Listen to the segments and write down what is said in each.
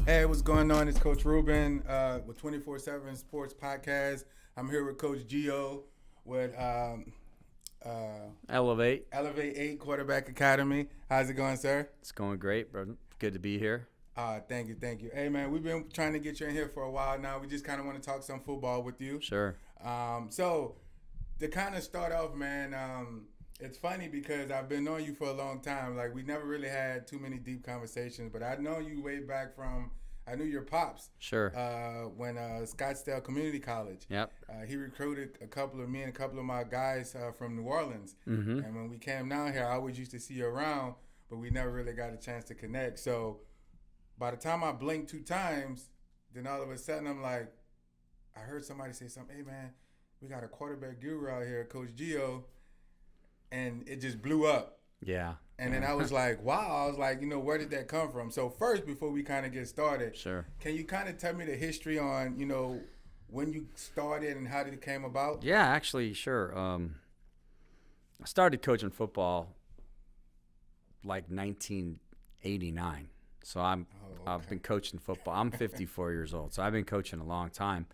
Hey, what's going on? It's Coach Ruben with 24/7 Sports Podcast. I'm here with Coach Gio with Elev8. Elev8 Quarterback Academy. How's it going, sir? It's going great, brother. Good to be here. Thank you, thank you. Hey, man, we've been trying to get you in here for a while now. We just kind of want to talk some football with you. Sure. So to kind of start off, man, it's funny because I've been knowing you for a long time. Like, we never really had too many deep conversations, but I know you way back from, I knew your pops. Sure. When Scottsdale Community College. Yep. He recruited me and a couple of my guys from New Orleans. Mm-hmm. And when we came down here, I always used to see you around, but we never really got a chance to connect. So by the time I blinked 2 times, then all of a sudden I'm like, I heard somebody say something, hey, man, we got a quarterback guru out here, Coach Gio. And it just blew up. Yeah. And then I was like, wow. I was like, where did that come from? So first, before we kind of get started, Sure. Can you kind of tell me the history on, when you started and how did it came about? Yeah, actually, sure. I started coaching football like 1989. So I've been coaching football. I'm 54 years old, so I've been coaching a long time.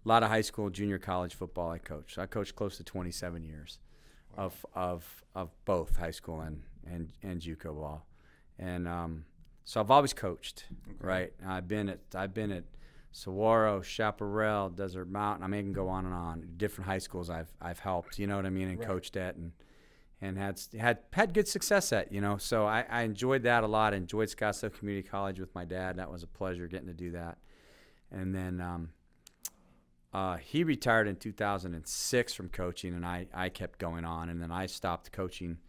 A lot of high school, junior college football I coached. So I coached close to 27 years. Wow. Of both high school and JUCO ball, and so I've always coached, okay. Right? I've been at Saguaro, Chaparral, Desert Mountain. I mean, I can go on and on. Different high schools I've helped, you know what I mean, and right. Coached at and had good success at, So I enjoyed that a lot. I enjoyed Scottsdale Community College with my dad. That was a pleasure getting to do that, and then. He retired in 2006 from coaching, and I kept going on. And then I stopped coaching.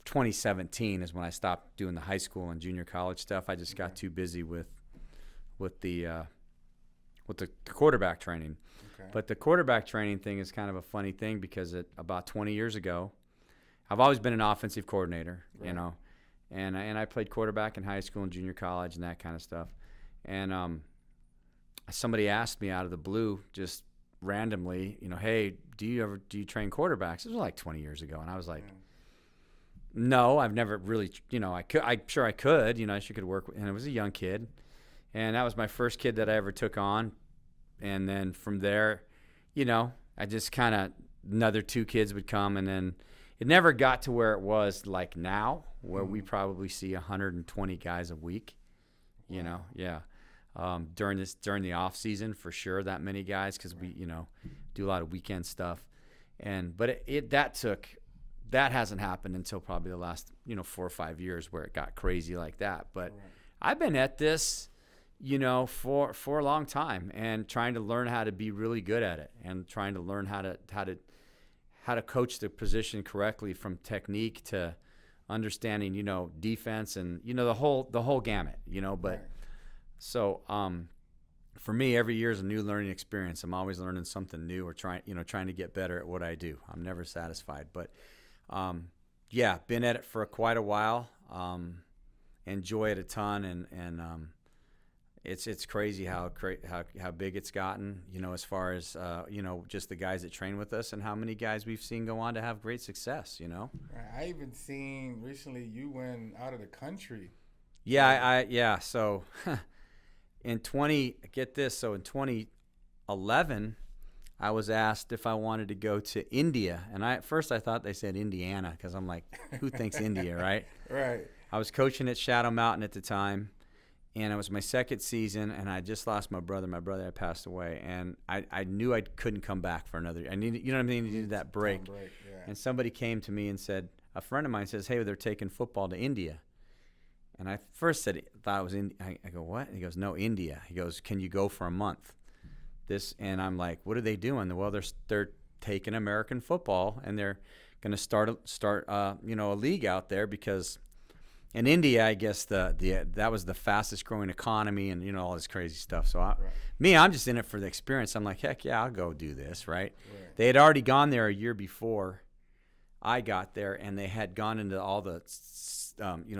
2017 is when I stopped doing the high school and junior college stuff. I just got too busy with the quarterback training. Okay. But the quarterback training thing is kind of a funny thing because about 20 years ago, I've always been an offensive coordinator, right. And I played quarterback in high school and junior college and that kind of stuff. And somebody asked me out of the blue, just randomly, hey, do you train quarterbacks? It was like 20 years ago, and I was like, no, I've never really, I'm sure I could, I sure could work. And I was a young kid, and that was my first kid that I ever took on, and then from there, I just kind of another 2 kids would come, and then it never got to where it was like now, where we probably see 120 guys a week, yeah. During the off season for sure, that many guys because we do a lot of weekend stuff, but that hasn't happened until probably the last 4 or 5 years where it got crazy like that. But I've been at this for a long time and trying to learn how to be really good at it and trying to learn how to coach the position correctly, from technique to understanding defense and the whole gamut but. Right. So, for me, every year is a new learning experience. I'm always learning something new or trying to get better at what I do. I'm never satisfied, but been at it for quite a while. Enjoy it a ton, and it's crazy how big it's gotten. As far as just the guys that train with us and how many guys we've seen go on to have great success. I even seen recently you went out of the country. Yeah, So. In 2011, I was asked if I wanted to go to India, and at first I thought they said Indiana because I'm like, who thinks India, right? Right. I was coaching at Shadow Mountain at the time, and it was my second season, and I just lost my brother. My brother had passed away, and I knew I couldn't come back for another. I needed, I needed that break. Yeah. And somebody came to me and said, a friend of mine says, hey, they're taking football to India. And I first thought it was in. I go, what? He goes, no, India. He goes, can you go for a month? And I'm like, what are they doing? Well, they're taking American football and they're going to start a league out there because in India, I guess that was the fastest growing economy and all this crazy stuff. So I'm just in it for the experience. I'm like, heck yeah, I'll go do this, right? They had already gone there a year before I got there, and they had gone into all the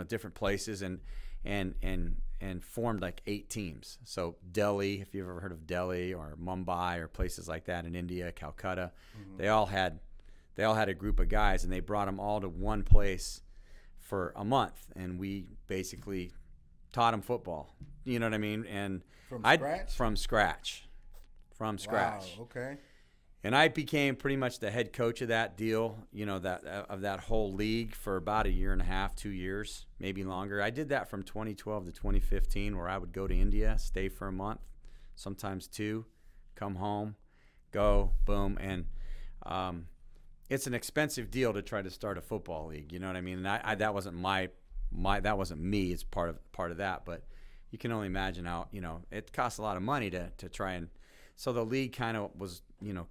different places and formed like 8 teams. So Delhi, if you've ever heard of Delhi, or Mumbai, or places like that in India, Calcutta, they all had a group of guys, and they brought them all to one place for a month, and we basically taught them football. You know what I mean? And from scratch. From scratch. Wow. Okay. And I became pretty much the head coach of that deal, of that whole league for about a year and a half, 2 years, maybe longer. I did that from 2012 to 2015, where I would go to India, stay for a month, sometimes 2, come home, go, boom. And it's an expensive deal to try to start a football league. You know what I mean? And that wasn't that wasn't me. It's part of that. But you can only imagine how, it costs a lot of money to try and. So the league kind of was,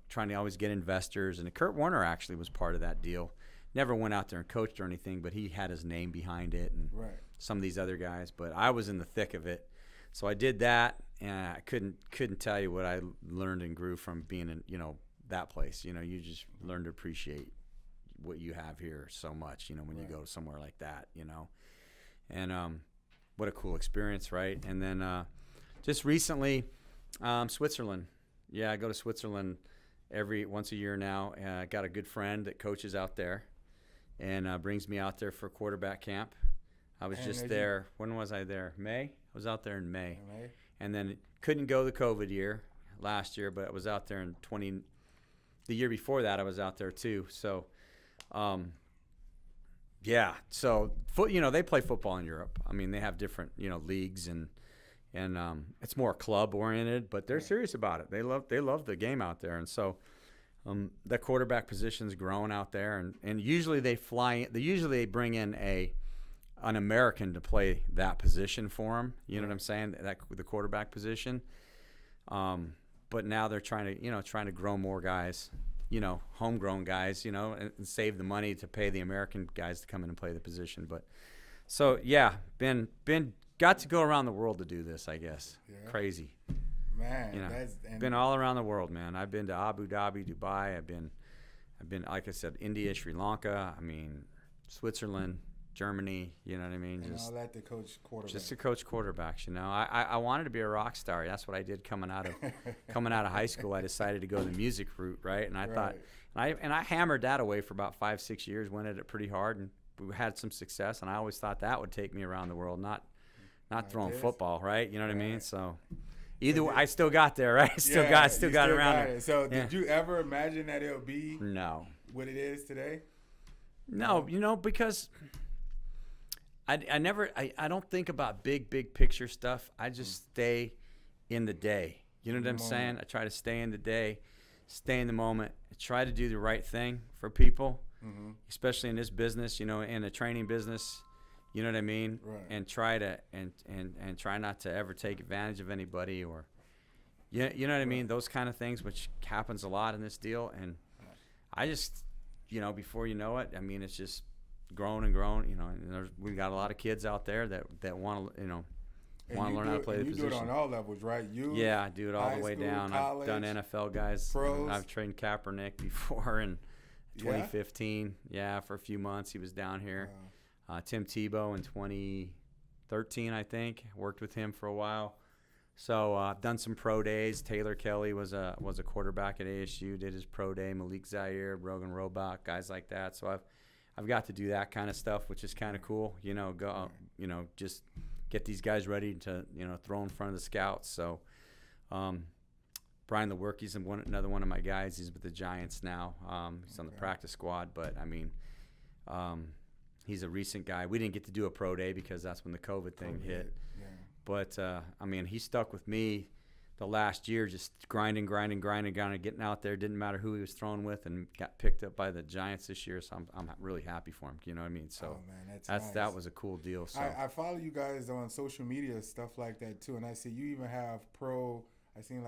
trying to always get investors. And Kurt Warner actually was part of that deal. Never went out there and coached or anything, but he had his name behind it and some of these other guys. But I was in the thick of it. So I did that, and I couldn't tell you what I learned and grew from being in, that place. You just learn to appreciate what you have here so much, when you go somewhere like that, And what a cool experience, right? And then just recently – Switzerland. Yeah, I go to Switzerland once a year now. I got a good friend that coaches out there and brings me out there for quarterback camp. I was just there. When was I there? May? I was out there in May. And then couldn't go the COVID year last year, but I was out there in the year before that I was out there too. So, yeah. So, they play football in Europe. I mean, they have different, leagues and it's more club oriented, but they're serious about it. They love the game out there, and so the quarterback position's growing out there, and usually they usually bring in an American to play that position for them. You know what I'm saying? The quarterback position. But now they're trying to grow more guys, homegrown guys, and save the money to pay the American guys to come in and play the position. But so yeah, got to go around the world to do this, I guess. Yeah. Crazy. Man, been all around the world, man. I've been to Abu Dhabi, Dubai. I've been, like I said, India, Sri Lanka. I mean, Switzerland, Germany. You know what I mean? And all that to coach quarterbacks. Just to coach quarterbacks. I wanted to be a rock star. That's what I did coming out of high school. I decided to go the music route, right? And I thought, and I hammered that away for about 5-6 years. Went at it pretty hard, and we had some success. And I always thought that would take me around the world, not throwing football, right? You know what I mean? So either way, I still got there, right? Still got around it. So did you ever imagine that it would be what it is today? No, because I don't think about big picture stuff. I just stay in the day. You know what I'm saying? I try to stay in the day, stay in the moment, try to do the right thing for people, especially in this business, in the training business. You know what I mean? Right. And try to and try not to ever take advantage of anybody or you know what I mean? Those kind of things, which happens a lot in this deal. And I just before you know it, I mean, it's just grown and grown. And we've got a lot of kids out there that want to learn how to play the position. You do it on all levels, right? I do it all the way down. College, I've done NFL guys. Pros. I've trained Kaepernick before in 2015. Yeah, for a few months he was down here. Wow. Tim Tebow in 2013, I think. Worked with him for a while. So I've done some pro days. Taylor Kelly was a quarterback at ASU, did his pro day. Malik Zaire, Brogan Robach, guys like that. So I've got to do that kind of stuff, which is kind of cool. Just get these guys ready to throw in front of the scouts. So Brian Lewerke's another one of my guys. He's with the Giants now. He's on the practice squad, but I mean. He's a recent guy. We didn't get to do a pro day because that's when the COVID thing hit. Yeah. But, I mean, he stuck with me the last year, just grinding, getting out there. Didn't matter who he was throwing with, and got picked up by the Giants this year. So I'm really happy for him. You know what I mean? So nice. That was a cool deal. So I follow you guys on social media, stuff like that, too. And I see you even have I seen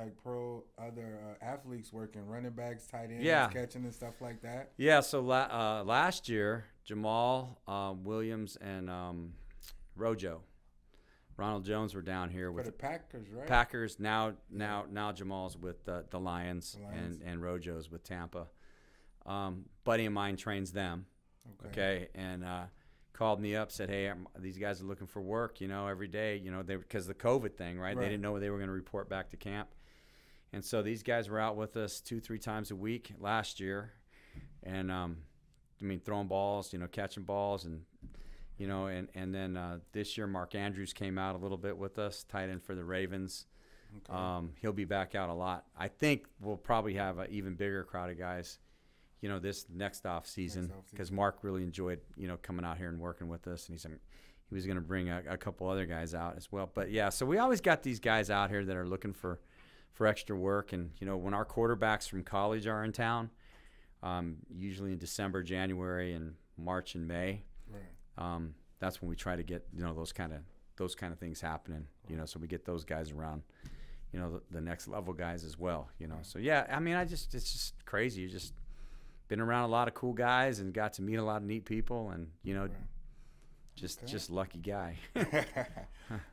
other athletes working, running backs, tight ends, catching and stuff like that. Yeah, so last year, Jamal Williams and Ronald Jones were down here with the Packers, right? Packers. Now Jamal's with the Lions. And Rojo's with Tampa. Buddy of mine trains them. Okay, and called me up, said, hey, these guys are looking for work, every day, because the COVID thing, right? They didn't know they were going to report back to camp. And so these guys were out with us 2-3 times a week last year. And, throwing balls, catching balls. and then this year Mark Andrews came out a little bit with us, tight end for the Ravens. Okay. He'll be back out a lot. I think we'll probably have an even bigger crowd of guys, this next off season, because Mark really enjoyed, coming out here and working with us, and he was going to bring a couple other guys out as well. But yeah, so we always got these guys out here that are looking for extra work, and when our quarterbacks from college are in town, usually in December, January, and March and May, right. That's when we try to get those kind of things happening. Right. So we get those guys around. The next level guys as well, Right. So, yeah, I mean, it's just crazy. You just been around a lot of cool guys and got to meet a lot of neat people and, right. just lucky guy.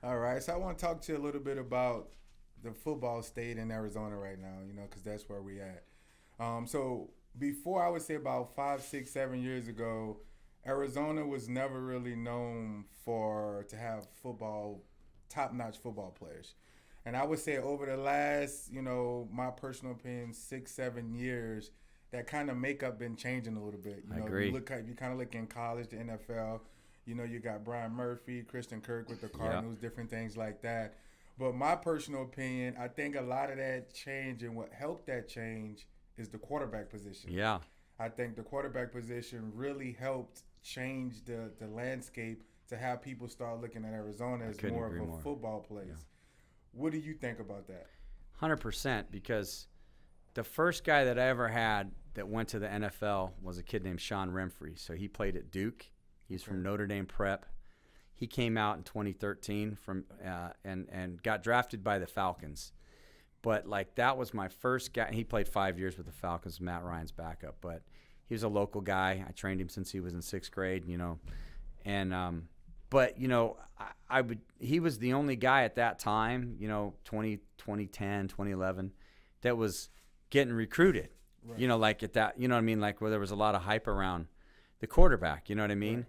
All right. So I want to talk to you a little bit about the football state in Arizona right now, because that's where we at. So before, I would say about 5, 6, 7 years ago, Arizona was never really known to have top-notch football players. And I would say over the last, my personal opinion, 6, 7 years, that kind of makeup been changing a little bit. I agree. You kind of look in college, the NFL, you got Brian Murphy, Christian Kirk with the Cardinals, different things like that. But my personal opinion, I think a lot of that change and what helped that change is the quarterback position. Yeah. I think the quarterback position really helped change the landscape to have people start looking at Arizona as more of a football place. Yeah. What do you think about that? 100%, because the first guy that I ever had that went to the NFL was a kid named Sean Remfrey. So he played at Duke. He's from Notre Dame Prep. He came out in 2013 and got drafted by the Falcons. But, that was my first guy. He played 5 years with the Falcons, Matt Ryan's backup. But he was a local guy. I trained him since he was in 6th grade, And but, he was the only guy at that time, 2010, 2011, that was getting recruited, right. At that, where there was a lot of hype around the quarterback, you know what I mean? Right.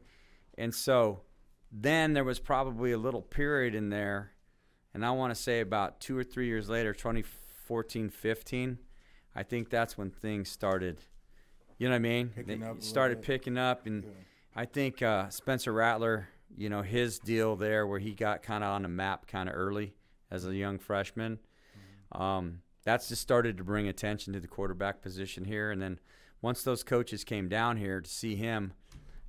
And so then there was probably a little period in there, and I want to say about 2 or 3 years later, 2014, 15, I think that's when things started, you know what I mean? Picking up, and I think Spencer Rattler, his deal there where he got kind of on the map kind of early as a young freshman. Mm-hmm. That's just started to bring attention to the quarterback position here. And then once those coaches came down here to see him,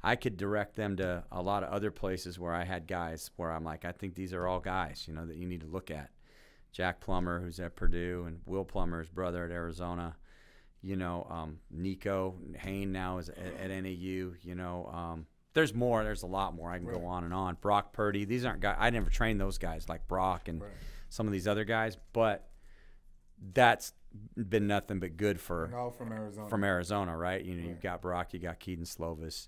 I could direct them to a lot of other places where I had guys where I'm like, I think these are all guys, that you need to look at. Jack Plummer, who's at Purdue, and Will Plummer, his brother at Arizona. Nico Hain now is at NAU, There's more. There's a lot more. I can go on and on. Brock Purdy. These aren't guys. I never trained those guys like Brock and some of these other guys. But that's been nothing but good for all from Arizona. From Arizona, right? You've got Brock. You got Keaton Slovis.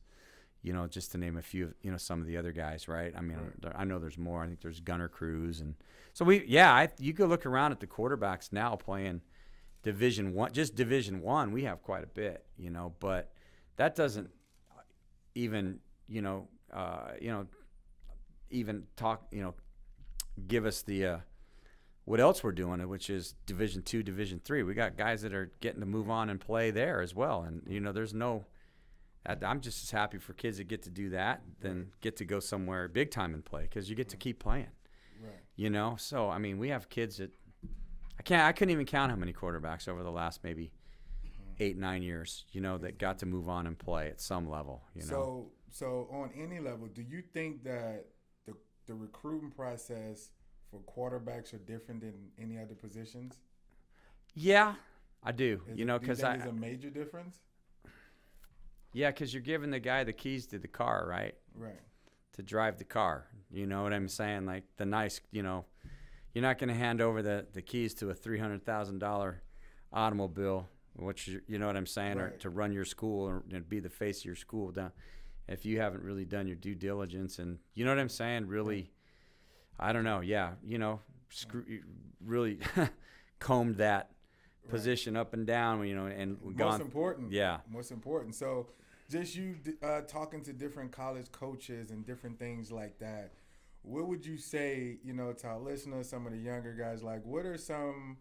Just to name a few. Some of the other guys, right? I mean, I know there's more. I think there's Gunnar Cruz, and so you go look around at the quarterbacks now playing Division I. Just Division I, we have quite a bit. But that doesn't even. Even talk, give us the what else we're doing, which is Division II, Division III. We got guys that are getting to move on and play there as well. And, there's no – I'm just as happy for kids that get to do that than get to go somewhere big time and play because you get to keep playing. Right. So, I mean, we have kids that – I couldn't even count how many quarterbacks over the last maybe 8, 9 years, that got to move on and play at some level, So on any level, do you think that the recruiting process for quarterbacks are different than any other positions? Yeah, I do. Because there's a major difference. Yeah, because you're giving the guy the keys to the car, right? Right. To drive the car. You know what I'm saying? Like the nice, you're not going to hand over the keys to a $300,000 automobile, which you know what I'm saying, right. Or to run your school or be the face of your school down. If you haven't really done your due diligence and you know what I'm saying, really, I don't know. Yeah. Really combed that position up and down, and most important. Yeah. Most important. So just you talking to different college coaches and different things like that, what would you say, to our listeners, some of the younger guys, what are some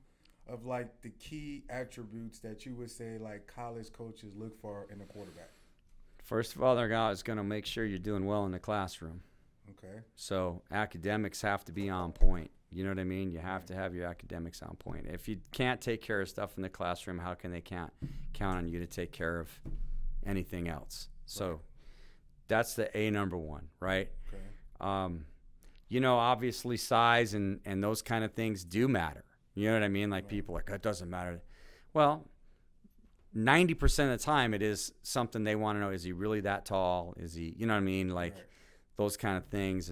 of the key attributes that you would say college coaches look for in a quarterback? First of all, they're going to make sure you're doing well in the classroom. Okay. So academics have to be on point. You know what I mean? You have to have your academics on point. If you can't take care of stuff in the classroom, how can they count on you to take care of anything else? So that's the number one, right? Okay. You know, obviously size and those kind of things do matter. You know what I mean? Like people are like, it doesn't matter. Well, 90% of the time it is something they want to know. Is he really that tall? Is he, you know what I mean? Like those kind of things.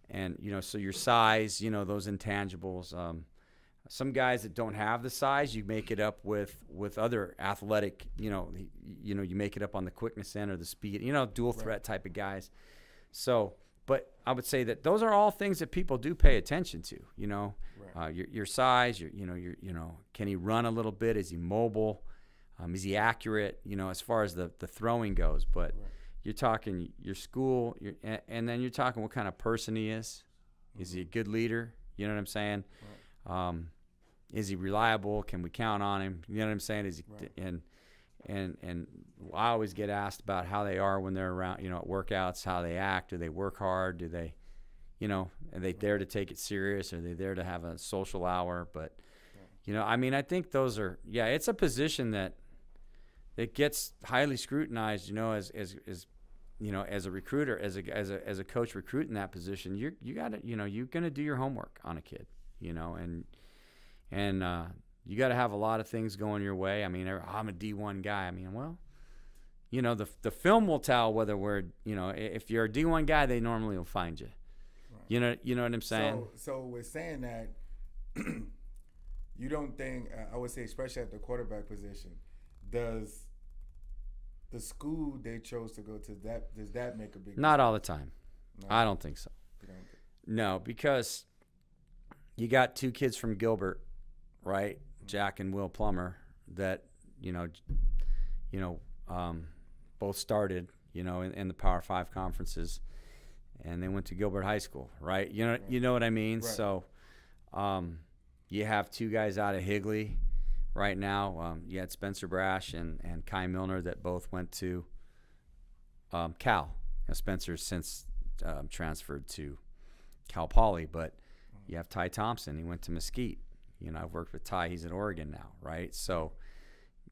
And you know, so your size, you know, those intangibles. Some guys that don't have the size, you make it up with other athletic, you make it up on the quickness end or the speed, dual threat type of guys. So, but I would say that those are all things that people do pay attention to, your size, can he run a little bit? Is he mobile? Is he accurate? As far as the throwing goes, but you're talking your school, and then you're talking what kind of person he is. Is he a good leader? You know what I'm saying? Is he reliable? Can we count on him? You know what I'm saying? Is he, and I always get asked about how they are when they're around, at workouts, how they act. Do they work hard? Do they, are they there to take it serious? Are they there to have a social hour? But, I think those are, it's a position that gets highly scrutinized, as a recruiter, as a coach recruiting that position. You're gonna do your homework on a kid, and you got to have a lot of things going your way. I'm a D1 guy. The film will tell whether we're, if you're a D1 guy, they normally will find you. Right. You know what I'm saying? So with saying that, you don't think, I would say, especially at the quarterback position, does the school they chose to go to, does that make a big difference? Not all the time. No. I don't think so. No, because you got two kids from Gilbert, right? Jack and Will Plummer, that both started in the Power 5 conferences, and they went to Gilbert High School, right? You know what I mean? Right. So you have two guys out of Higley right now. You had Spencer Brash and Kai Milner that both went to Cal. Spencer's since transferred to Cal Poly, but you have Ty Thompson. He went to Mesquite. I've worked with Ty. He's at Oregon now, right? So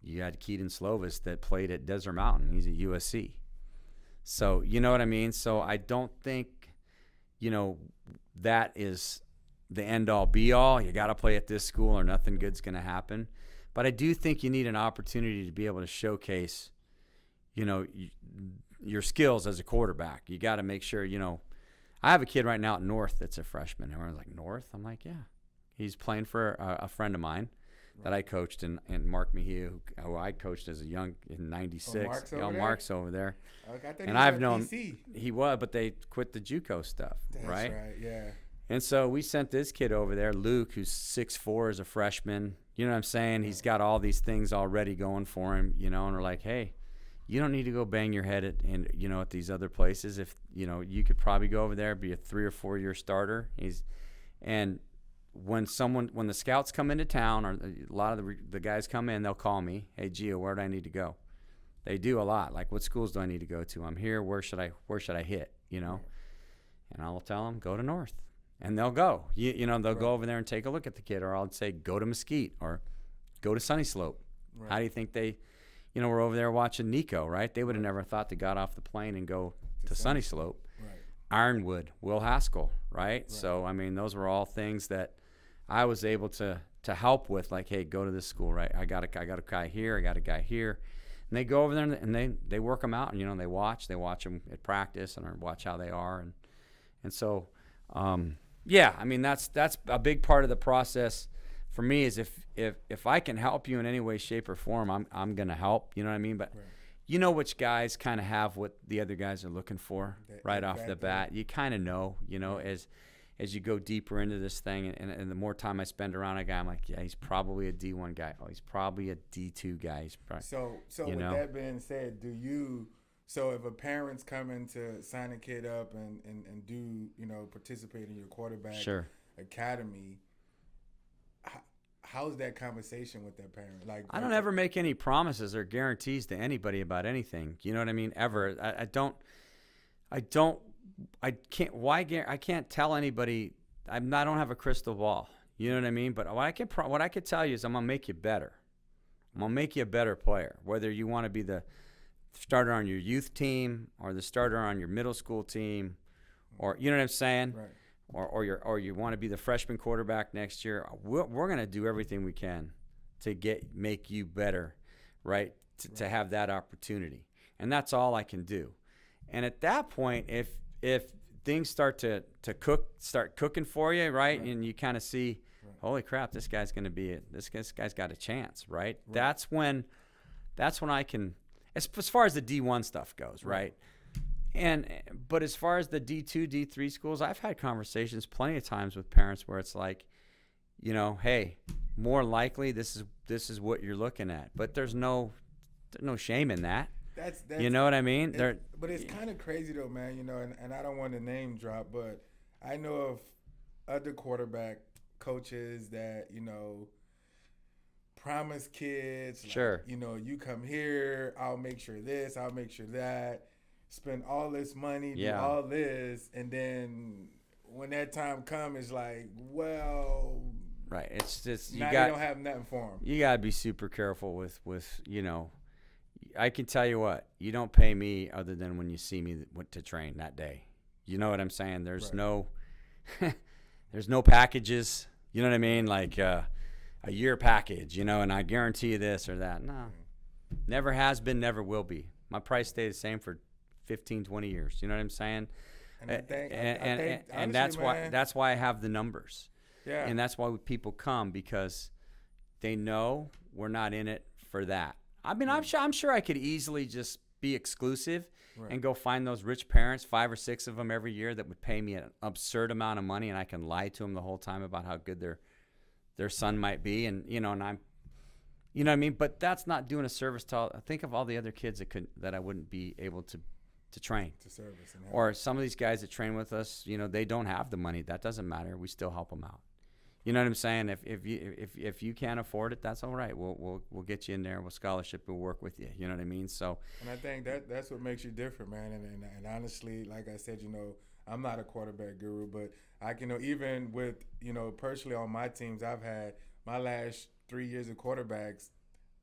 you had Keaton Slovis that played at Desert Mountain. He's at USC. So you know what I mean? So I don't think, that is the end-all, be-all. You got to play at this school or nothing good's going to happen. But I do think you need an opportunity to be able to showcase, your skills as a quarterback. You got to make sure, I have a kid right now at North that's a freshman. And we're like, North? I'm like, yeah. He's playing for a friend of mine that I coached, and Mark Mejia, who I coached as a young in '96. Mark's over there. And I've known he was, but they quit the JUCO stuff, right? That's right, yeah. And so we sent this kid over there, Luke, who's 6'4", as a freshman. You know what I'm saying? He's got all these things already going for him, and we're like, hey, you don't need to go bang your head at these other places. If you could probably go over there, be a 3 or 4 year starter. When the scouts come into town, or a lot of the guys come in, they'll call me, hey, Gio, where do I need to go? They do a lot. Like, what schools do I need to go to? I'm here. Where should I hit? And I'll tell them, go to North. And they'll go. They'll go over there and take a look at the kid. Or I'll say, go to Mesquite or go to Sunny Slope. Right. How do you think they, we're over there watching Nico, right? They would have never thought to got off the plane and go to Sunny Slope. Right. Ironwood, Will Haskell, right? So, those were all things that I was able to help with, like, hey, go to this school, right? I got a guy here, I got a guy here. And they go over there and they work them out, and, they watch them at practice and watch how they are. And so, that's a big part of the process for me is if I can help you in any way, shape, or form, I'm going to help, you know what I mean? But which guys kind of have what the other guys are looking for right off the bat. You kind of know, as you go deeper into this thing, and the more time I spend around a guy, I'm like, yeah, he's probably a D1 guy. Oh, he's probably a D2 guy. He's probably, so with that being said, so if a parent's coming to sign a kid up and participate in your quarterback academy, how's that conversation with that parent? Like, I don't ever make any promises or guarantees to anybody about anything. You know what I mean? Ever. I can't tell anybody. I don't have a crystal ball. You know what I mean? But what I can tell you is I'm gonna make you better. I'm gonna make you a better player. Whether you want to be the starter on your youth team or the starter on your middle school team, or you know what I'm saying? Right. Or you want to be the freshman quarterback next year. We're gonna do everything we can to make you better, right? To have that opportunity, and that's all I can do. And at that point, if things start start cooking for you, right? And you kind of see, holy crap, this guy's going to be it. This guy's got a chance, right? That's when I can, as far as the D1 stuff goes, right? But as far as the D2, D3 schools, I've had conversations plenty of times with parents where it's like, hey, more likely this is what you're looking at, but there's no shame in that. That's you know what I mean? But it's kind of crazy though, man. And I don't want to name drop, but I know of other quarterback coaches that promise kids, sure, you come here, I'll make sure this, I'll make sure that, spend all this money, do all this, and then when that time comes, it's like, well, right. It's just you don't have nothing for them. You gotta be super careful with I can tell you what, you don't pay me other than when you see me to train that day. You know what I'm saying? There's no packages. You know what I mean? Like a year package, and I guarantee you this or that. No, never has been, never will be. My price stayed the same for 15, 20 years. You know what I'm saying? And I think, and honestly, that's why I have the numbers. Yeah. And that's why people come, because they know we're not in it for that. I mean, I'm sure I could easily just be exclusive and go find those rich parents, 5 or 6 of them every year, that would pay me an absurd amount of money, and I can lie to them the whole time about how good their son might be, and and I'm, what I mean. But that's not doing a service to think of all the other kids that I wouldn't be able to train, to service, or some of these guys that train with us. They don't have the money. That doesn't matter. We still help them out. You know what I'm saying? If you can't afford it, that's all right. We'll get you in there. We'll scholarship. We'll work with you. You know what I mean? So. And I think that's what makes you different, man. And honestly, like I said, I'm not a quarterback guru, but I can even with personally on my teams, I've had my last 3 years of quarterbacks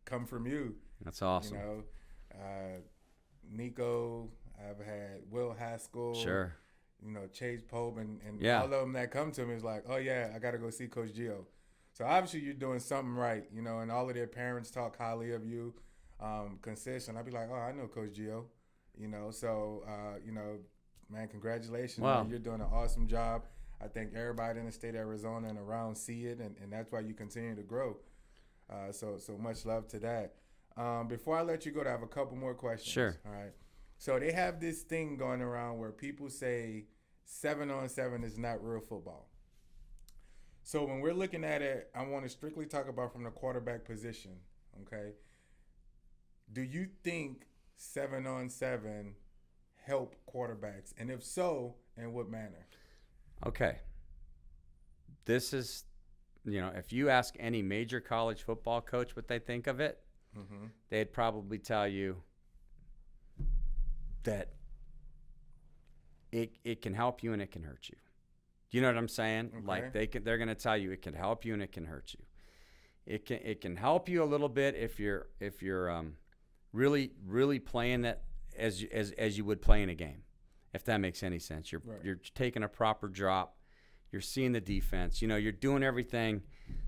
come from you. That's awesome. Nico, I've had Will Haskell. Sure. Chase Pope, and all of them that come to me is like, oh yeah, I got to go see Coach Gio. So obviously you're doing something right, and all of their parents talk highly of you, consistent. I'd be like, oh, I know Coach Gio, so, man, congratulations. Wow. Man, you're doing an awesome job. I think everybody in the state of Arizona and around see it, and that's why you continue to grow. So much love to that. Before I let you go, I have a couple more questions. Sure. All right. So they have this thing going around where people say 7-on-7 is not real football. So when we're looking at it, I want to strictly talk about from the quarterback position, okay? Do you think 7-on-7 help quarterbacks? And if so, in what manner? Okay. This is, if you ask any major college football coach what they think of it, they'd probably tell you that it can help you and it can hurt you. You know what I'm saying? Okay. Like they're going to tell you it can help you and it can hurt you. It can help you a little bit if you're really playing that as you would play in a game, if that makes any sense. You're taking a proper drop. You're seeing the defense. You're doing everything.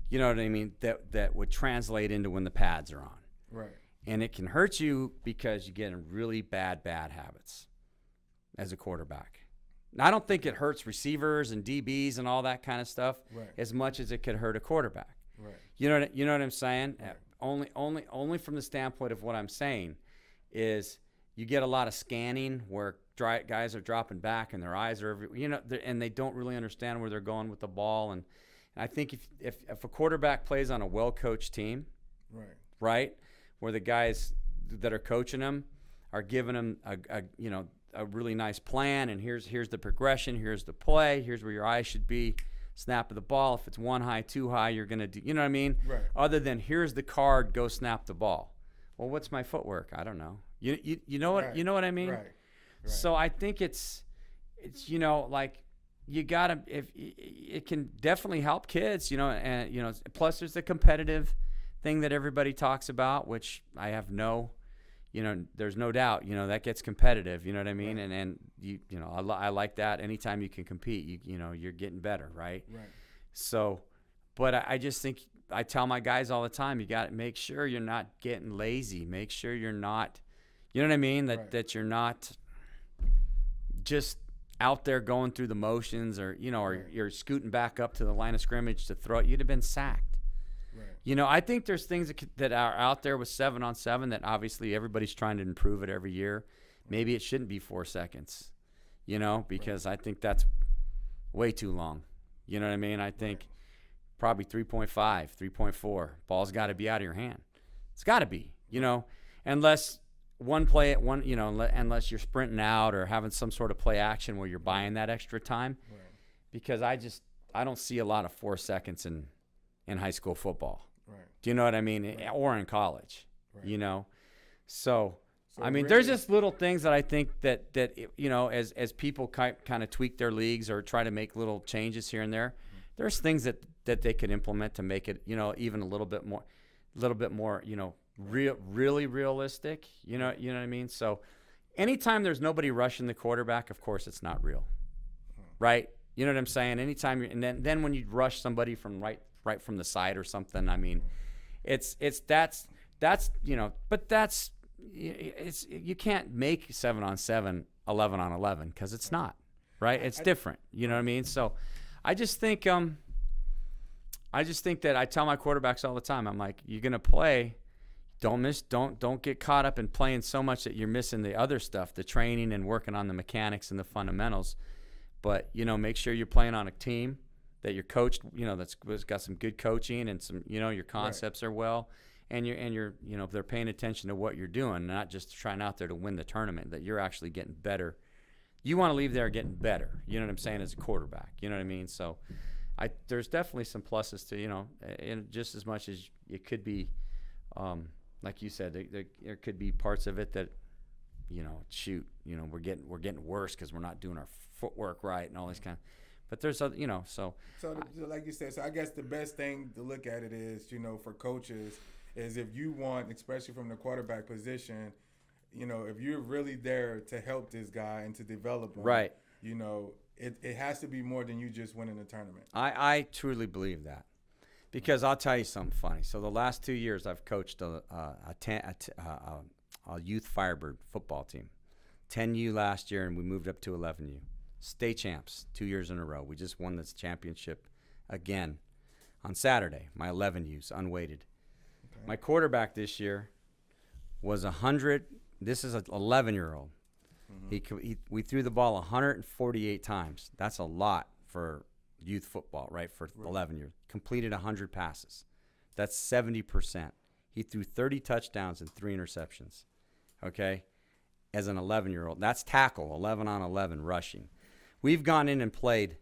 You know what I mean? That would translate into when the pads are on. Right. And it can hurt you because you get in really bad habits as a quarterback. Now, I don't think it hurts receivers and DBs and all that kind of stuff as much as it could hurt a quarterback. Right. You know what I'm saying? Right. Only from the standpoint of what I'm saying is you get a lot of scanning where guys are dropping back and their eyes are and they don't really understand where they're going with the ball. And I think if a quarterback plays on a well-coached team, right, where the guys that are coaching them are giving them a really nice plan, and here's the progression, here's the play, here's where your eyes should be, snap of the ball. If it's one high, two high, you're going to do, you know what I mean? Right. Other than here's the card, go snap the ball. Well, what's my footwork? I don't know. You know what, Right. you know what I mean? Right. So I think it's, you know, like you gotta, if it can definitely help kids, you know, and, you know, plus there's the competitive thing that everybody talks about, which I have no, you know, there's no doubt, you know, that gets competitive, you know what I mean? Right. And you know, I like that. Anytime you can compete, you know, you're getting better, right? Right. So, but I just think, I tell my guys all the time, you got to make sure you're not getting lazy. Make sure you're not, you know what I mean? That, Right. that you're not just out there going through the motions, or, you know, or Right. you're scooting back up to the line of scrimmage to throw it. You'd have been sacked. Right. You know, I think there's things that are out there with 7-on-7 that obviously everybody's trying to improve it every year. Maybe it shouldn't be 4 seconds, you know, because I think that's way too long. You know what I mean? I think probably 3.5, 3.4. Ball's got to be out of your hand. It's got to be, you know, unless one play at one, you know, unless you're sprinting out or having some sort of play action where you're buying that extra time. Right. Because I don't see a lot of 4 seconds in high school football. Right. Do you know what I mean? Right. Or in college, Right. you know? So I mean, really, there's just little things that I think that you know, as people kind of tweak their leagues or try to make little changes here and there, there's things that they could implement to make it, you know, even a little bit more, you know, really realistic. You know what I mean? So anytime there's nobody rushing the quarterback, of course it's not real, right? You know what I'm saying? Anytime and then when you rush somebody from right from the side or something, I mean, that's you know, but that's. You can't make 7-on-7 11-on-11 because it's not, right? It's different. You know what I mean? So I just think that I tell my quarterbacks all the time, I'm like, you're gonna play, don't get caught up in playing so much that you're missing the other stuff, the training and working on the mechanics and the fundamentals. But, you know, make sure you're playing on a team that you're coached, you know, that's got some good coaching and some, you know, your concepts are well. And you're, you know, if they're paying attention to what you're doing, not just trying out there to win the tournament, that you're actually getting better. You want to leave there getting better. You know what I'm saying? As a quarterback, you know what I mean? So, there's definitely some pluses to, you know, and just as much as it could be, like you said, there could be parts of it that, you know, shoot, you know, we're getting worse because we're not doing our footwork right and all this kind of. But there's other, you know, so like you said, so I guess the best thing to look at it is, you know, for coaches, is if you want, especially from the quarterback position, you know, if you're really there to help this guy and to develop him, right, you know, it has to be more than you just winning a tournament. I truly believe that, because I'll tell you something funny. So the last 2 years I've coached a youth Firebird football team, 10U last year, and we moved up to 11U. State champs 2 years in a row. We just won this championship again on Saturday. My 11U's unweighted. My quarterback this year was 100. This is an 11-year-old. Mm-hmm. We threw the ball 148 times. That's a lot for youth football, right? For 11 years. Completed 100 passes. That's 70%. He threw 30 touchdowns and 3 interceptions. Okay? As an 11-year-old. That's tackle, 11-on-11 rushing. We've gone in and played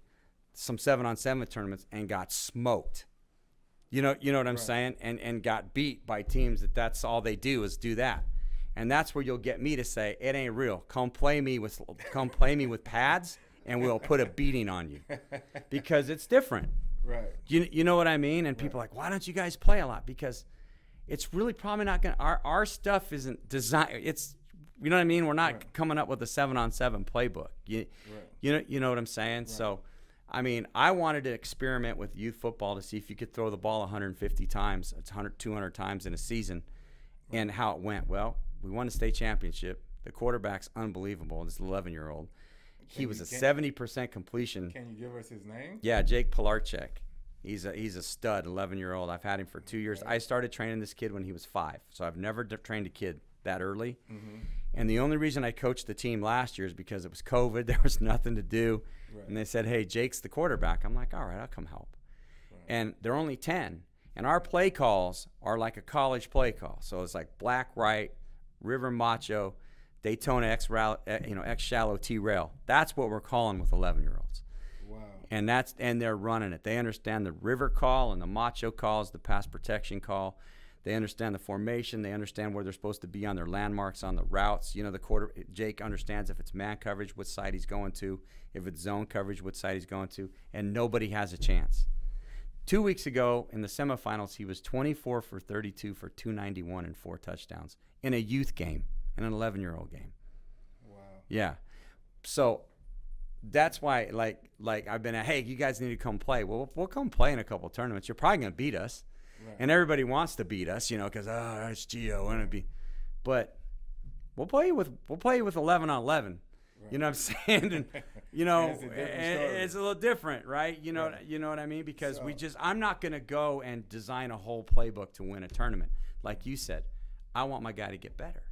some 7-on-7 tournaments and got smoked. You know what I'm saying? And got beat by teams that's all they do is do that. And that's where you'll get me to say, it ain't real. Come play me with pads and we'll put a beating on you. Because it's different. Right. You know what I mean? And people are like, why don't you guys play a lot? Because it's really probably not going to, our stuff isn't designed, it's, you know what I mean? We're not coming up with a 7-on-7 playbook. You know what I'm saying? Right. So, I mean, I wanted to experiment with youth football to see if you could throw the ball 150 times, 200 times in a season, and how it went. Well, we won the state championship. The quarterback's unbelievable. This 11-year-old. He was a 70% completion. Can you give us his name? Yeah, Jake Pilarczyk. He's a stud, 11-year-old. I've had him for 2 years. I started training this kid when he was 5, so I've never trained a kid that early. Mm-hmm. And the only reason I coached the team last year is because it was COVID. There was nothing to do. Right. And they said, hey, Jake's the quarterback. I'm like, all right, I'll come help. Right. And they're only 10. And our play calls are like a college play call. So it's like black right, river macho, Daytona X shallow T rail. That's what we're calling with 11-year-olds. Wow. And they're running it. They understand the river call and the macho calls, the pass protection call. They understand the formation. They understand where they're supposed to be on their landmarks, on the routes. You know, Jake understands if it's man coverage, what side he's going to. If it's zone coverage, what side he's going to. And nobody has a chance. 2 weeks ago in the semifinals, he was 24 for 32 for 291 and 4 touchdowns in a youth game, in an 11-year-old game. Wow. Yeah. So that's why, like I've been, hey, you guys need to come play. Well, we'll come play in a couple of tournaments. You're probably going to beat us. Right. And everybody wants to beat us, you know, because, it's Gio. Want to be. But we'll play you with 11 on 11. Right. You know what I'm saying? And, you know, it's a little different, right? You know, right. You know what I mean? Because I'm not going to go and design a whole playbook to win a tournament. Like you said, I want my guy to get better.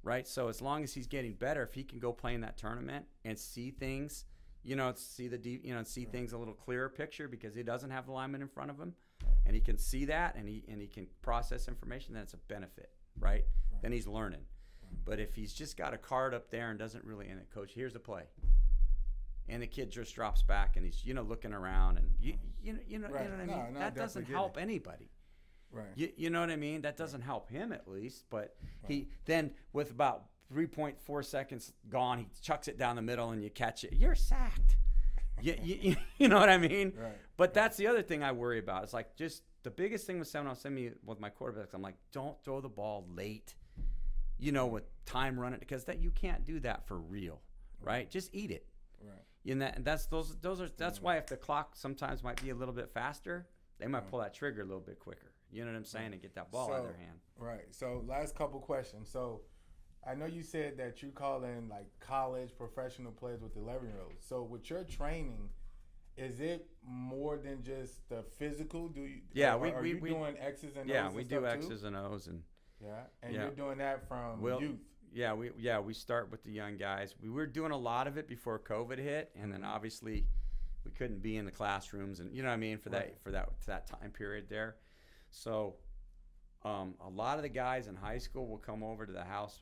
Right? So as long as he's getting better, if he can go play in that tournament and see things, you know, see things a little clearer picture because he doesn't have the lineman in front of him, and he can see that and he can process information, then it's a benefit, right? Then he's learning. But if he's just got a card up there and doesn't really, and coach, here's the play, and the kid just drops back and he's, you know, looking around and you know what I mean? That doesn't help anybody. Right. You know what I mean? That doesn't help him at least. But he then with about 3.4 seconds gone, he chucks it down the middle and you catch it. You're sacked. you know what I mean? Right. But that's the other thing I worry about. It's like just the biggest thing with 7-on-7 with my quarterbacks. I'm like, don't throw the ball late. You know, with time running, because that you can't do that for real, right? Just eat it. Right. And that's why if the clock sometimes might be a little bit faster, they might pull that trigger a little bit quicker. You know what I'm saying? And get that ball out of their hand. Right. So last couple questions. So I know you said that you call in like college professional players with 11-year-olds. So with your training, is it more than just the physical? Do you? Yeah, are you doing X's and O's? Yeah, we do too? X's and O's and. Yeah, and you're doing that from youth. Yeah, we start with the young guys. We were doing a lot of it before COVID hit, and then obviously we couldn't be in the classrooms, and you know what I mean for that time period there. So a lot of the guys in high school will come over to the house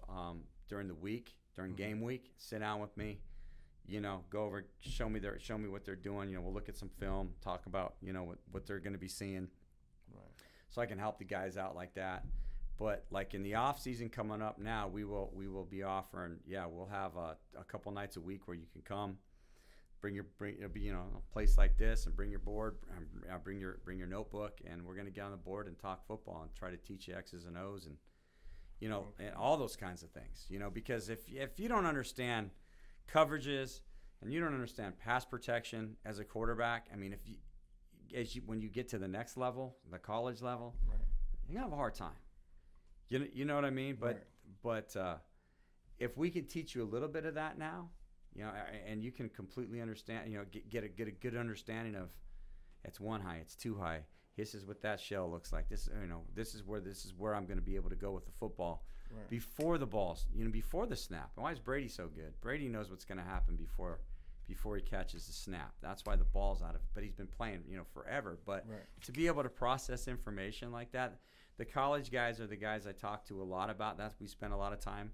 during the week, during game week, sit down with me, you know, go over, show me what they're doing. You know, we'll look at some film, talk about, you know, what they're going to be seeing. Right. So I can help the guys out like that. But like in the off season coming up now, we will be offering. Yeah, we'll have a couple nights a week where you can come, it'll be, you know, a place like this, and bring your board, bring your notebook, and we're gonna get on the board and talk football and try to teach you X's and O's and, you know, and all those kinds of things. You know, because if you don't understand coverages and you don't understand pass protection as a quarterback, I mean, when you get to the next level, the college level, you're gonna have a hard time. You know what I mean? But if we can teach you a little bit of that now, you know, and you can completely understand, you know, get a good understanding of, it's one high, it's two high. This is what that shell looks like. This, you know, this is where I'm going to be able to go with the football before the balls, you know, before the snap. And why is Brady so good? Brady knows what's going to happen before he catches the snap. That's why the ball's out of it. But he's been playing, you know, forever. But to be able to process information like that. The college guys are the guys I talk to a lot about. We spend a lot of time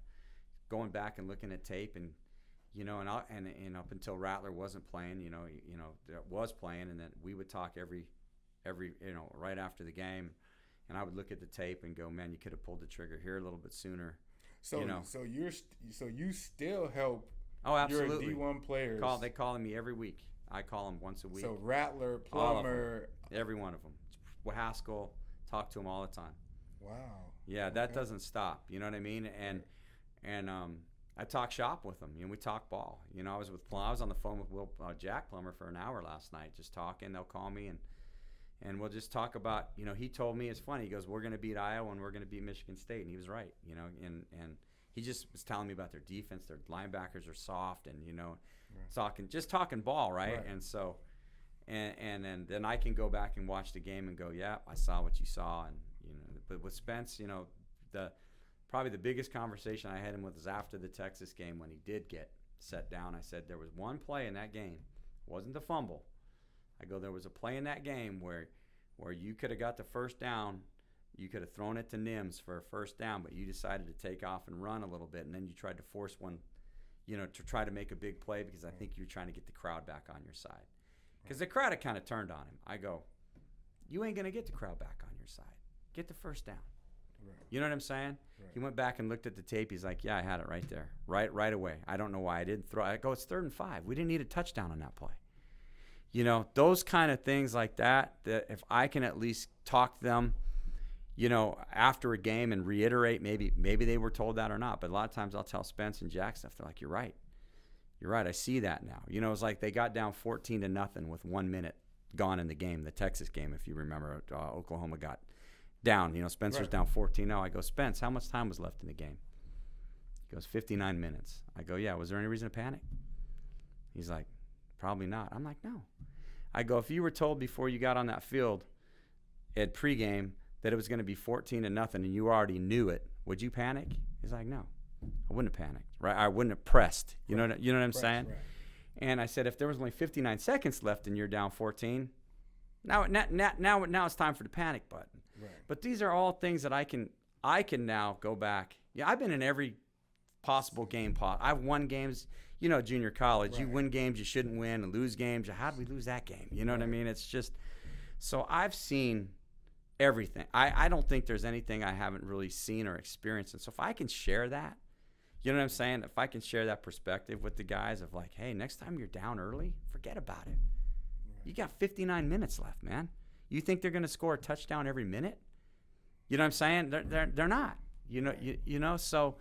going back and looking at tape, and you know, and up until Rattler wasn't playing, you know, was playing, and then we would talk every you know, right after the game, and I would look at the tape and go, man, you could have pulled the trigger here a little bit sooner. So you know, so you still help. Oh, absolutely. Your D1 players. They call me every week. I call them once a week. So Rattler, Plummer, every one of them. Haskell. Talk to him all the time. Wow. Yeah, that doesn't stop. You know what I mean? And I talk shop with them. You know, we talk ball. You know, I was on the phone with Jack Plummer for an hour last night, just talking. They'll call me and we'll just talk about. You know, he told me, it's funny. He goes, "We're going to beat Iowa and we're going to beat Michigan State," and he was right. You know, and he just was telling me about their defense. Their linebackers are soft, and you know, talking ball, right? And so. And then I can go back and watch the game and go, yeah, I saw what you saw. And you know, but with Spence, you know, probably the biggest conversation I had him with was after the Texas game when he did get set down. I said there was one play in that game, it wasn't the fumble. I go, there was a play in that game where you could have got the first down, you could have thrown it to Nims for a first down, but you decided to take off and run a little bit, and then you tried to force one, you know, to try to make a big play because I think you're trying to get the crowd back on your side. Because the crowd had kind of turned on him. I go, you ain't going to get the crowd back on your side. Get the first down. Right. You know what I'm saying? Right. He went back and looked at the tape. He's like, yeah, I had it right there. Right away. I don't know why I didn't throw. I go, it's 3rd and 5. We didn't need a touchdown on that play. You know, those kind of things like that if I can at least talk to them, you know, after a game and reiterate, maybe they were told that or not. But a lot of times I'll tell Spence and Jack stuff. They're like, you're right. You're right. I see that now. You know, it's like they got down 14-0 with 1 minute gone in the game, the Texas game, if you remember. Oklahoma got down. You know, Spencer's down 14-0. I go, Spence, how much time was left in the game? He goes, 59 minutes. I go, yeah, was there any reason to panic? He's like, probably not. I'm like, no. I go, if you were told before you got on that field at pregame that it was going to be 14-0 and you already knew it, would you panic? He's like, no, I wouldn't have panicked. Right? I wouldn't have pressed. You know what I'm saying? Right. And I said, if there was only 59 seconds left and you're down 14, now it's time for the panic button. Right. But these are all things that I can now go back. Yeah, I've been in every possible game. I've won games. You know, junior college, right. You win games you shouldn't win and lose games. How did we lose that game? You know what I mean? It's just – so I've seen everything. I don't think there's anything I haven't really seen or experienced. And so if I can share that, you know what I'm saying? If I can share that perspective with the guys of like, hey, next time you're down early, forget about it. Right. You got 59 minutes left, man. You think they're going to score a touchdown every minute? You know what I'm saying? They're not. You know, you know, so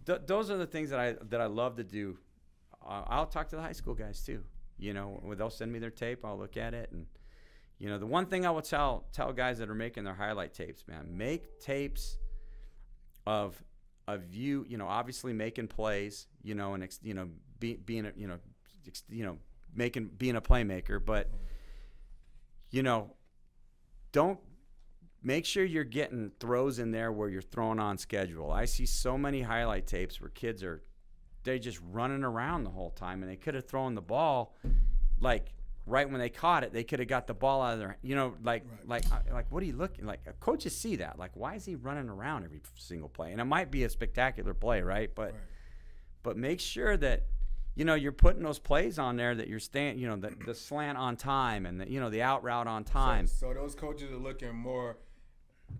those are the things that I love to do. I'll talk to the high school guys too. You know, they'll send me their tape. I'll look at it, and you know, the one thing I will tell guys that are making their highlight tapes, man, make tapes of you. You know, obviously making plays. You know, and being a being a playmaker, but you know, don't. Make sure you're getting throws in there where you're throwing on schedule. I see so many highlight tapes where kids they're just running around the whole time, and they could have thrown the ball, like right when they caught it, they could have got the ball out of their, you know, like what are you looking like? Coaches see that, like why is he running around every single play? And it might be a spectacular play, right? But make sure that you know you're putting those plays on there that you're staying, you know, the slant on time and the out route on time. So those coaches are looking more.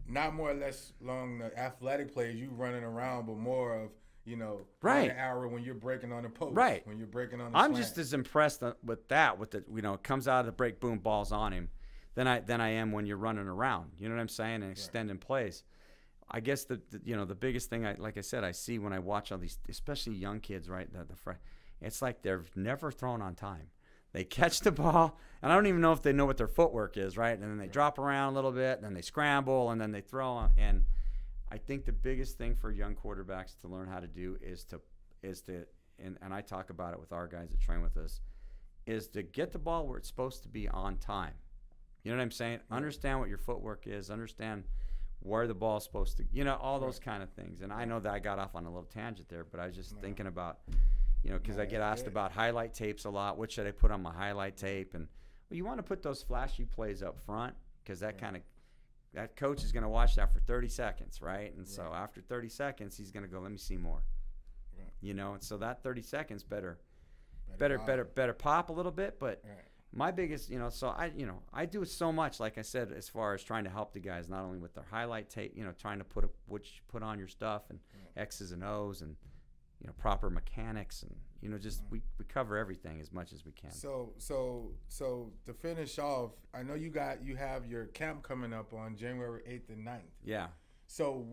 Not more or less along the athletic plays, you running around, but more of, you know, an hour when you're breaking on the post, when you're breaking on the I'm slant. just as impressed with that, with the, you know, it comes out of the break, boom, ball's on him, than I am when you're running around. You know what I'm saying? And extending plays. I guess the biggest thing, like I said, I see when I watch all these, especially young kids, right? It's like they're never thrown on time. They catch the ball, and I don't even know if they know what their footwork is, right? And then they drop around a little bit, and then they scramble, and then they throw. And I think the biggest thing for young quarterbacks to learn how to do is to and I talk about it with our guys that train with us, is to get the ball where it's supposed to be on time. You know what I'm saying? Understand what your footwork is. Understand where the ball is supposed to, you know, all those kind of things. And I know that I got off on a little tangent there, but I was just thinking about – you know, because I get asked about highlight tapes a lot. What should I put on my highlight tape? And well, you want to put those flashy plays up front because that coach is going to watch that for 30 seconds, right? And so after 30 seconds, he's going to go, let me see more. Right. You know, and so that 30 seconds better pop a little bit. But my biggest, you know, so I do so much, like I said, as far as trying to help the guys not only with their highlight tape, you know, trying to put put on your stuff and X's and O's and you know, proper mechanics, and you know, just we cover everything as much as we can. So to finish off, I know you have your camp coming up on January 8th and 9th. Yeah. So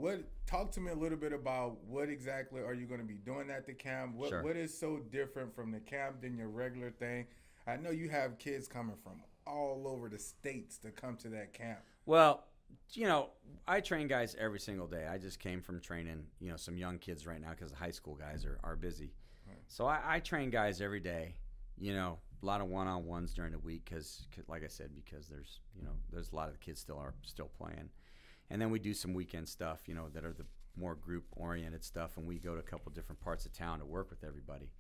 talk to me a little bit about what exactly are you going to be doing at the camp? What is so different from the camp than your regular thing? I know you have kids coming from all over the states to come to that camp. Well, you know, I train guys every single day. I just came from training, you know, some young kids right now because the high school guys are busy. Right. So I train guys every day, you know, a lot of one-on-ones during the week because like I said, because there's a lot of the kids still playing. And then we do some weekend stuff, you know, that are the more group-oriented stuff, and we go to a couple different parts of town to work with everybody.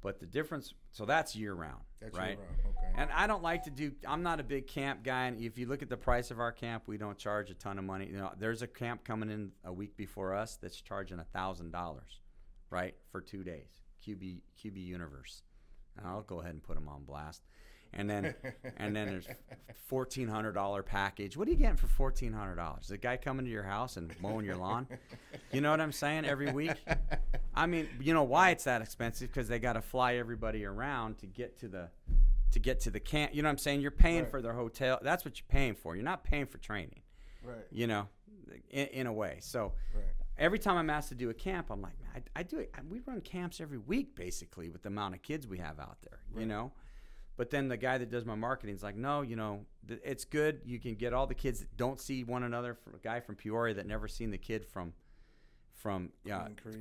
But the difference, so that's year-round, right? Year-round, okay. And I don't like to I'm not a big camp guy, and if you look at the price of our camp, we don't charge a ton of money. You know, there's a camp coming in a week before us that's charging $1,000, right, for 2 days, QB Universe. And I'll go ahead and put them on blast. and then there's $1,400 package. What are you getting for $1,400? The guy coming to your house and mowing your lawn? You know what I'm saying? Every week. I mean, you know why it's that expensive? Because they got to fly everybody around to get to the camp. You know what I'm saying? You're paying for their hotel. That's what you're paying for. You're not paying for training. Right. You know, in a way. So every time I'm asked to do a camp, I'm like, man, I do it. We run camps every week, basically, with the amount of kids we have out there. You know. But then the guy that does my marketing is like, no, you know, it's good. You can get all the kids that don't see one another. From a guy from Peoria that never seen the kid from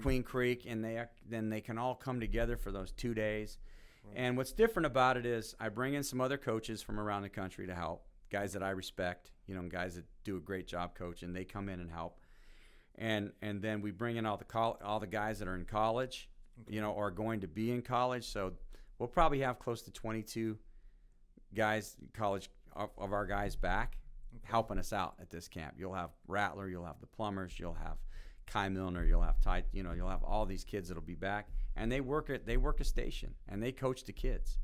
Queen Creek, and then they can all come together for those 2 days. Right. And what's different about it is I bring in some other coaches from around the country to help, guys that I respect, you know, guys that do a great job coaching. They come in and help, and then we bring in all the guys that are in college, you know, or going to be in college. So we'll probably have close to 22 guys, college of our guys back, helping us out at this camp. You'll have Rattler, you'll have the Plumbers, you'll have Kai Milner, you'll have Ty, you know, you'll have all these kids that'll be back, and they work a station, and they coach the kids.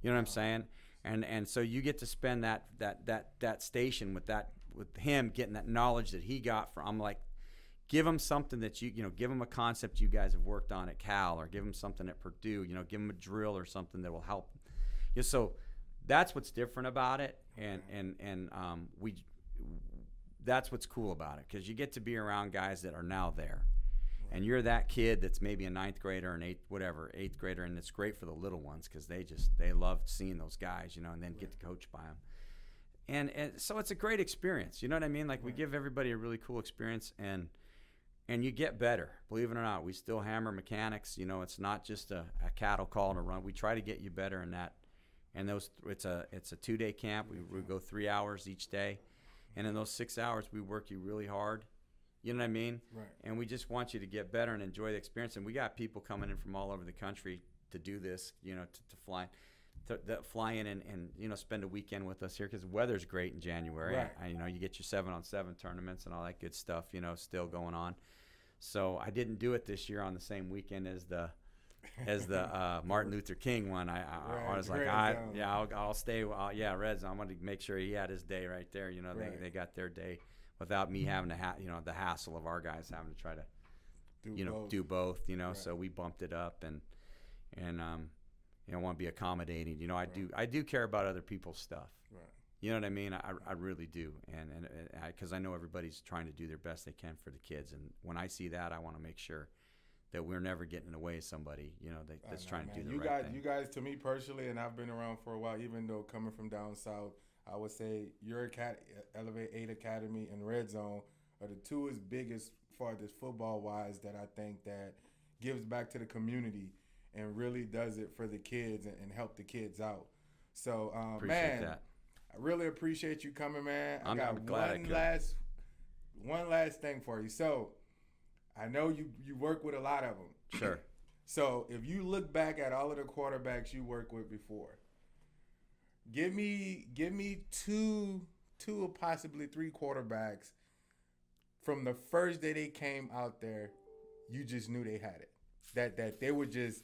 You know what I'm saying? And so you get to spend that station with him, getting that knowledge that he got from. I'm like, give them something that you know, give them a concept you guys have worked on at Cal, or give them something at Purdue, you know, give them a drill or something that will help. You know, so that's what's different about it, and that's what's cool about it, because you get to be around guys that are now there, and you're that kid that's maybe a ninth grader, an eighth grader, and it's great for the little ones because they love seeing those guys, you know, and then get to coach by them. And so it's a great experience, you know what I mean? Like, we give everybody a really cool experience, and you get better. Believe it or not, we still hammer mechanics. You know, it's not just a cattle call and a run. We try to get you better in that. And it's a 2-day camp. We go 3 hours each day, and in those 6 hours, we work you really hard. You know what I mean? Right. And we just want you to get better and enjoy the experience. And we got people coming in from all over the country to do this. You know, to fly in and you know, spend a weekend with us here, because the weather's great in January. Right. You know, you get your 7-on-7 tournaments and all that good stuff, you know, still going on. So I didn't do it this year on the same weekend as the Martin Luther King one. I was like, I'll stay. Red Zone. I'm going to make sure he had his day right there. You know, they got their day without me having to you know, the hassle of our guys having to try to do both. You know, so we bumped it up, and you know, want to be accommodating. You know, I do care about other people's stuff. Right. You know what I mean? I really do, and because I know everybody's trying to do their best they can for the kids, and when I see that, I want to make sure that we're never getting in the way of somebody, you know, that's trying to do the right thing. You guys, to me personally, and I've been around for a while, even though coming from down south, I would say your Elev8 Academy and Red Zone are the two as biggest, far as football-wise, that I think that gives back to the community and really does it for the kids and help the kids out. So, man, that. I really appreciate you coming, man. I got one last thing for you. So, I know you work with a lot of them. Sure. So, if you look back at all of the quarterbacks you worked with before, give me two or possibly 3 quarterbacks from the first day they came out there, you just knew they had it. That they were just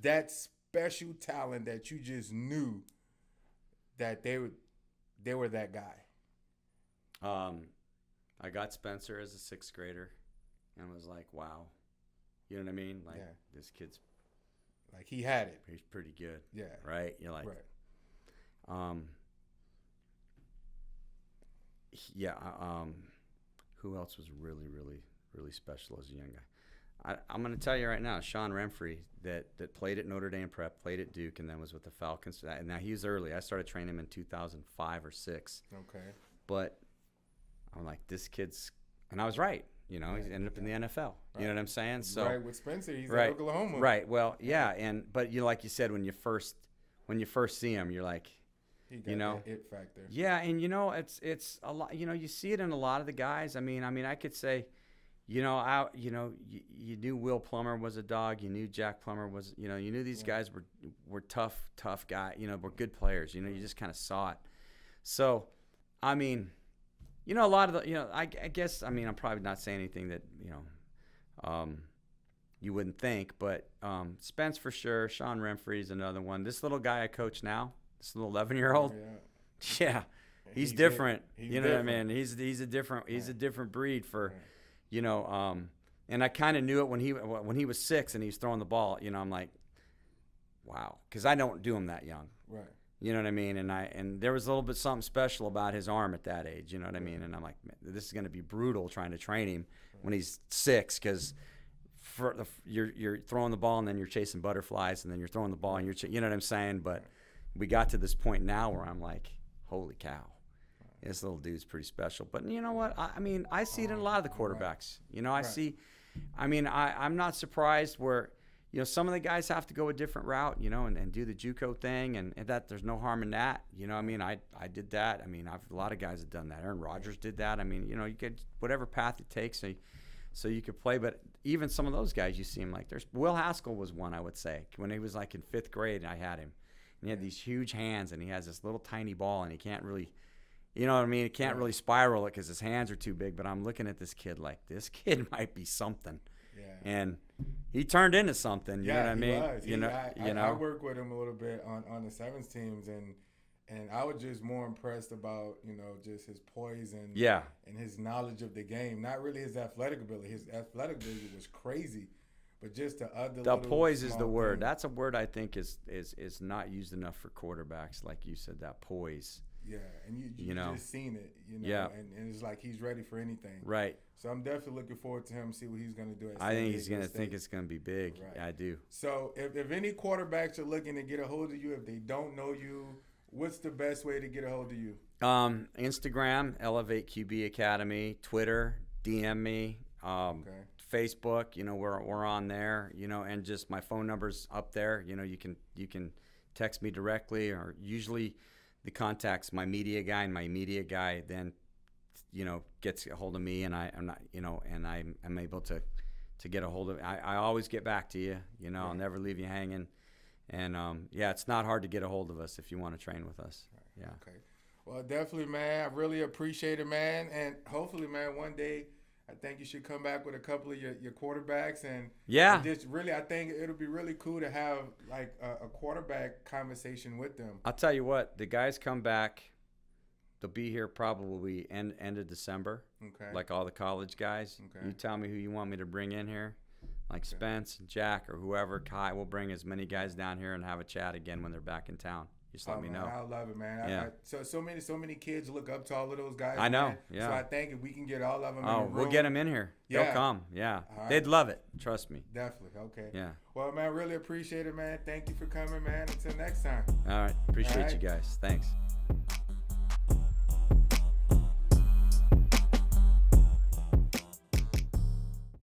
that special talent that you just knew that they were that guy. I got Spencer as a 6th grader and was like, wow. You know what I mean? Like, this kid's like, he had it. He's pretty good. Yeah. Right? You're like, who else was really, really, really special as a young guy? I'm going to tell you right now, Sean Remfrey, that played at Notre Dame Prep, played at Duke, and then was with the Falcons. And now he was early. I started training him in 2005 or 6. Okay. But I'm like, this kid's, and I was right. You know, he ended up in the NFL. Right. You know what I'm saying? So right, with Spencer, he's at Oklahoma. Right. Well, yeah, but you, like you said, when you first see him, you're like, he got that it factor. Yeah, and it's a lot. You know, you see it in a lot of the guys. I mean, I could say, you knew Will Plummer was a dog. You knew Jack Plummer was. You knew these guys were tough guys. You know, were good players. You know, you just kind of saw it. So, I mean, a lot of the. I guess. I mean, I'm probably not saying anything that you wouldn't think, but Spence for sure. Sean Remfrey's another one. This little guy I coach now, this little 11-year-old. Yeah, he's different. You know what I mean? He's a different breed for, you know. And I kind of knew it when he was 6 and he was throwing the ball. You know, I'm like, wow, because I don't do him that young. Right. You know what I mean? And there was a little bit something special about his arm at that age. You know what I mean? And I'm like, man, this is going to be brutal trying to train him when he's 6, because you're throwing the ball and then you're chasing butterflies and then you're throwing the ball and you know what I'm saying? But we got to this point now where I'm like, holy cow, this little dude's pretty special. But you know what? I mean, I see it in a lot of the quarterbacks. You know, I'm not surprised where, you know, some of the guys have to go a different route, you know, and do the JUCO thing, and that there's no harm in that. You know, I mean, I did that. I mean, a lot of guys have done that. Aaron Rodgers did that. I mean, you know, you get whatever path it takes so you could play. But even some of those guys, you see him like, there's Will Haskell was one, I would say, when he was like in 5th grade, and I had him. And he had these huge hands, and he has this little tiny ball, and he can't really, you know what I mean? He can't really spiral it because his hands are too big. But I'm looking at this kid like, this kid might be something. Yeah. And he turned into something. You know what I mean? I work with him a little bit on the 7s teams, and I was just more impressed about, you know, just his poise and his knowledge of the game. Not really his athletic ability. His athletic ability was crazy, but just the poise is the word. Things. That's a word I think is not used enough for quarterbacks, like you said. That poise. Yeah, and you know, just seen it, you know, and it's like he's ready for anything. Right. So I'm definitely looking forward to him, see what he's going to do. I think he's going to think it's going to be big. Right. Yeah, I do. So if any quarterbacks are looking to get a hold of you, if they don't know you, what's the best way to get a hold of you? Instagram, Elev8 QB Academy, Twitter, DM me, Facebook, you know, we're on there, you know, and just my phone number's up there. You know, you can text me directly, or usually the contact's my media guy, and my media guy then, you know, gets a hold of me, and I'm not, you know, and I'm able to get a hold of. I always get back to you. You know, I'll never leave you hanging. And it's not hard to get a hold of us if you want to train with us. Yeah. Okay. Well, definitely, man. I really appreciate it, man. And hopefully, man, one day I think you should come back with a couple of your quarterbacks, and just really, I think it'll be really cool to have like a quarterback conversation with them. I'll tell you what, the guys come back. They'll be here probably end of December. Okay. Like all the college guys. Okay. You tell me who you want me to bring in here, like Spence, Jack, or whoever. Kai, we'll bring as many guys down here and have a chat again when they're back in town. Just let me know. I love it, man. Yeah. So many kids look up to all of those guys. I know. Man. Yeah. So I think if we can get all of them. Oh, we'll get them in here. Yeah. They'll come. Yeah. Right. They'd love it. Trust me. Definitely. Okay. Yeah. Well, man, really appreciate it, man. Thank you for coming, man. Until next time. All right. Appreciate you guys. Thanks.